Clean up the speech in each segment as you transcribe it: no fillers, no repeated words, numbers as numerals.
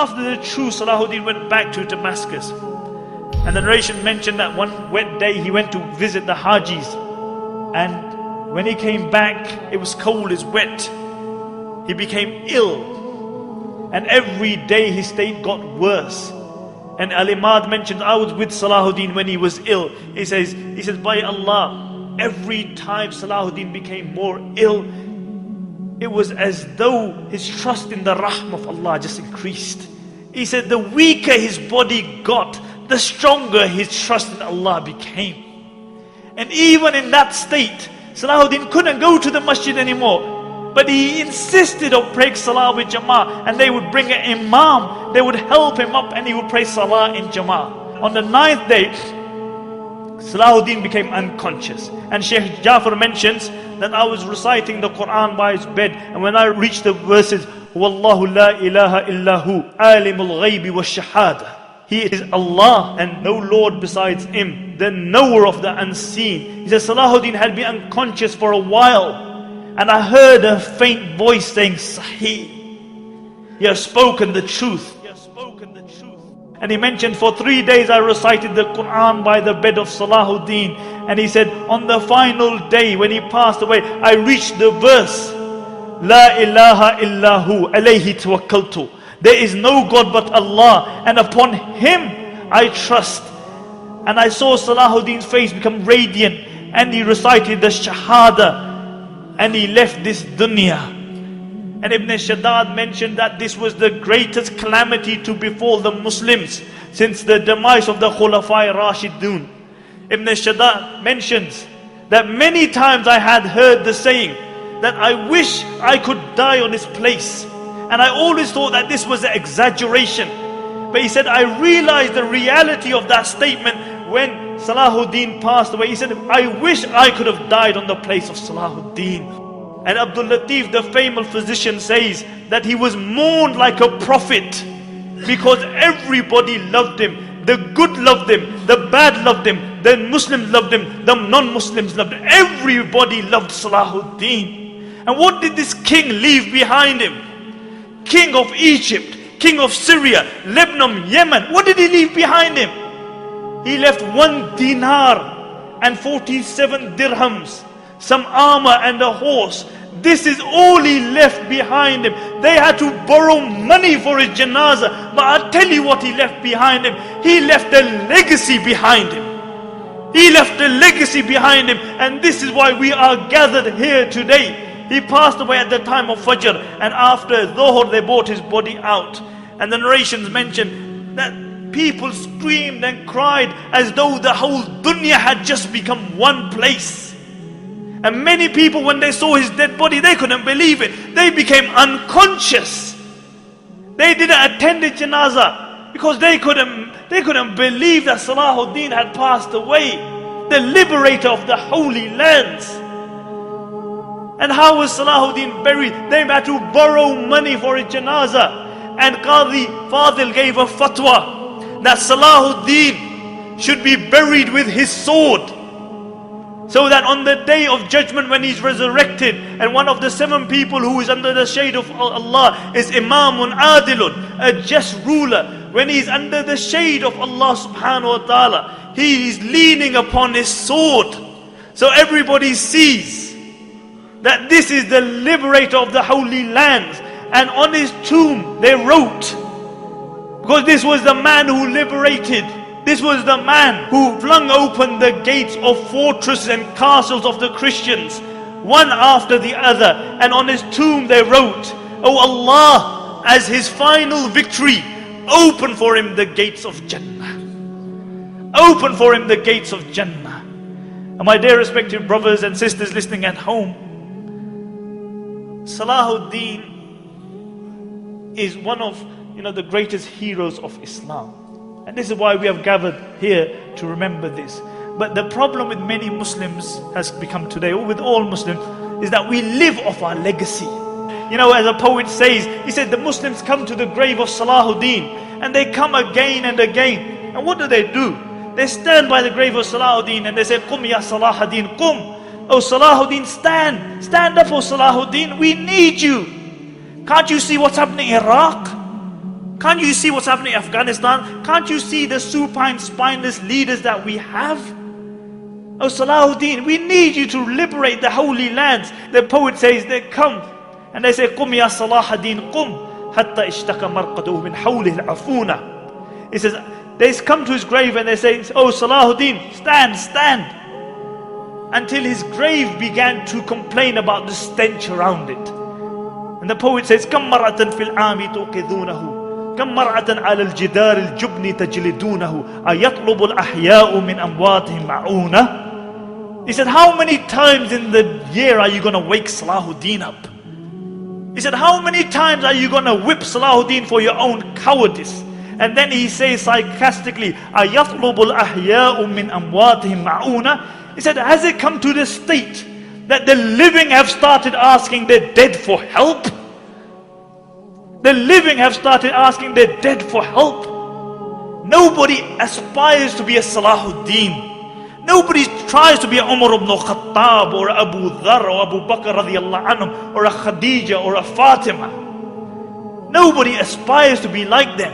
after the true Salaahuddeen went back to Damascus. And the narration mentioned that one wet day he went to visit the Hajis. And when he came back, it was cold, it's wet. He became ill. And every day his state got worse. And Al-Imad mentioned, I was with Salaahuddeen when he was ill. He says, by Allah, every time Salaahuddeen became more ill, it was as though his trust in the Rahm of Allah just increased. He said, the weaker his body got, the stronger his trust in Allah became. And even in that state, Salaahuddeen couldn't go to the masjid anymore. But he insisted on praying Salah with Jama'ah. And they would bring an Imam, they would help him up, and he would pray Salah in Jama'ah. On the 9th day, Salaahuddeen became unconscious. And Shaykh Jafar mentions that I was reciting the Quran by his bed, and when I reached the verses, Wallahu la ilaha illahu, alimul ghaybi wa shahada. He is Allah and no Lord besides Him, the knower of the unseen. He says Salaahuddeen had been unconscious for a while, and I heard a faint voice saying, Sahih, you have spoken the truth. And he mentioned, for 3 days I recited the Quran by the bed of Salaahuddeen. And he said, on the final day when he passed away, I reached the verse, La ilaha illahu alayhi tawakkaltu. There is no God but Allah, and upon Him I trust. And I saw Salaahuddin's face become radiant, and he recited the Shahada, and he left this dunya. And Ibn Shaddad mentioned that this was the greatest calamity to befall the Muslims since the demise of the Khulafai Rashidun. Ibn Shaddad mentions that many times I had heard the saying that I wish I could die on this place. And I always thought that this was an exaggeration. But he said, I realized the reality of that statement when Salaahuddin passed away. He said, I wish I could have died on the place of Salaahuddin. And Abdul Latif, the famous physician, says that he was mourned like a prophet because everybody loved him. The good loved him, the bad loved him, the Muslims loved him, the non-Muslims loved him. Everybody loved Salaahuddin. And what did this king leave behind him? King of Egypt, king of Syria, Lebanon, Yemen. What did he leave behind him? He left 1 dinar and 47 dirhams, some armor and a horse. This is all he left behind him. They had to borrow money for his janazah. But I'll tell you what he left behind him. He left a legacy behind him. He left a legacy behind him. And this is why we are gathered here today. He passed away at the time of Fajr, and after Dhuhr they brought his body out. And the narrations mention that people screamed and cried as though the whole dunya had just become one place. And many people, when they saw his dead body, they couldn't believe it. They became unconscious. They didn't attend the janazah because they couldn't believe that Salaahuddin had passed away, the liberator of the holy lands. And how was Salaahuddin buried? They had to borrow money for a janazah. And Qadi Fadil gave a fatwa that Salaahuddin should be buried with his sword, so that on the day of judgment when he's resurrected, and one of the 7 people who is under the shade of Allah is Imamun Adilun, a just ruler. When he's under the shade of Allah subhanahu wa ta'ala, he is leaning upon his sword. So everybody sees that this is the liberator of the holy lands. And on his tomb they wrote, because this was the man who liberated, this was the man who flung open the gates of fortresses and castles of the Christians, one after the other. And on his tomb they wrote, Oh Allah, as his final victory, open for him the gates of Jannah. Open for him the gates of Jannah. And my dear respected brothers and sisters listening at home, Salaahuddin is one of the greatest heroes of Islam. And this is why we have gathered here to remember this. But the problem with many Muslims has become today, or with all Muslims, is that we live off our legacy. As a poet says, he said the Muslims come to the grave of Salaahuddin, and they come again and again. And what do? They stand by the grave of Salaahuddin and they say, Qum ya Salaahuddin, Qum. Oh Salaahuddin, stand. Stand up, oh Salaahuddin, we need you. Can't you see what's happening in Iraq? Can't you see what's happening in Afghanistan? Can't you see the supine, spineless leaders that we have? Oh Salaahuddeen, we need you to liberate the holy lands. The poet says they come and they say, قُمْ يَا صَلَاحَ الدِّينِ قُمْ حَتَّى اشْتَكَ مَرْقَدُهُ مِنْ حَوْلِهِ الْعَفُونَ. He says, they come to his grave and they say, oh Salaahuddeen, stand, stand. Until his grave began to complain about the stench around it. And the poet says, كَمْ مَرَّةً فِي الْعَامِ تُوقِذُونَهُ كَمْ مَرَّةً عَلَى الْجِدَارِ الْجُبْنِ تَجْلِدُونَهُ أَيَطْلُبُ الْأَحْيَاءُ مِنْ أَمْوَاتِهِمْ مَعُونَةً. He said, how many times in the year are you going to wake Salaahuddeen up? He said, how many times are you going to whip Salaahuddeen for your own cowardice? And then he says sarcastically, أَيَطْلُبُ الْأَحْيَاءُ مِنْ أَمْوَاتِهِمْ مَعُونَةً. He said, has it come to the state that the living have started asking the dead for help? The living have started asking the dead for help. Nobody aspires to be a Salaahuddeen. Nobody tries to be a Umar ibn Khattab or Abu Dhar or Abu Bakr radiallahu anhum or a Khadija or a Fatima. Nobody aspires to be like them.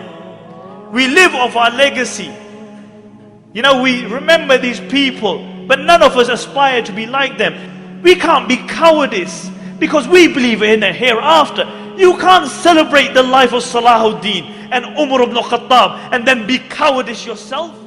We live off our legacy. You know, we remember these people, but none of us aspire to be like them. We can't be cowardice because we believe in a hereafter. You can't celebrate the life of Salaahuddeen and Umar ibn Khattab and then be cowardice yourself.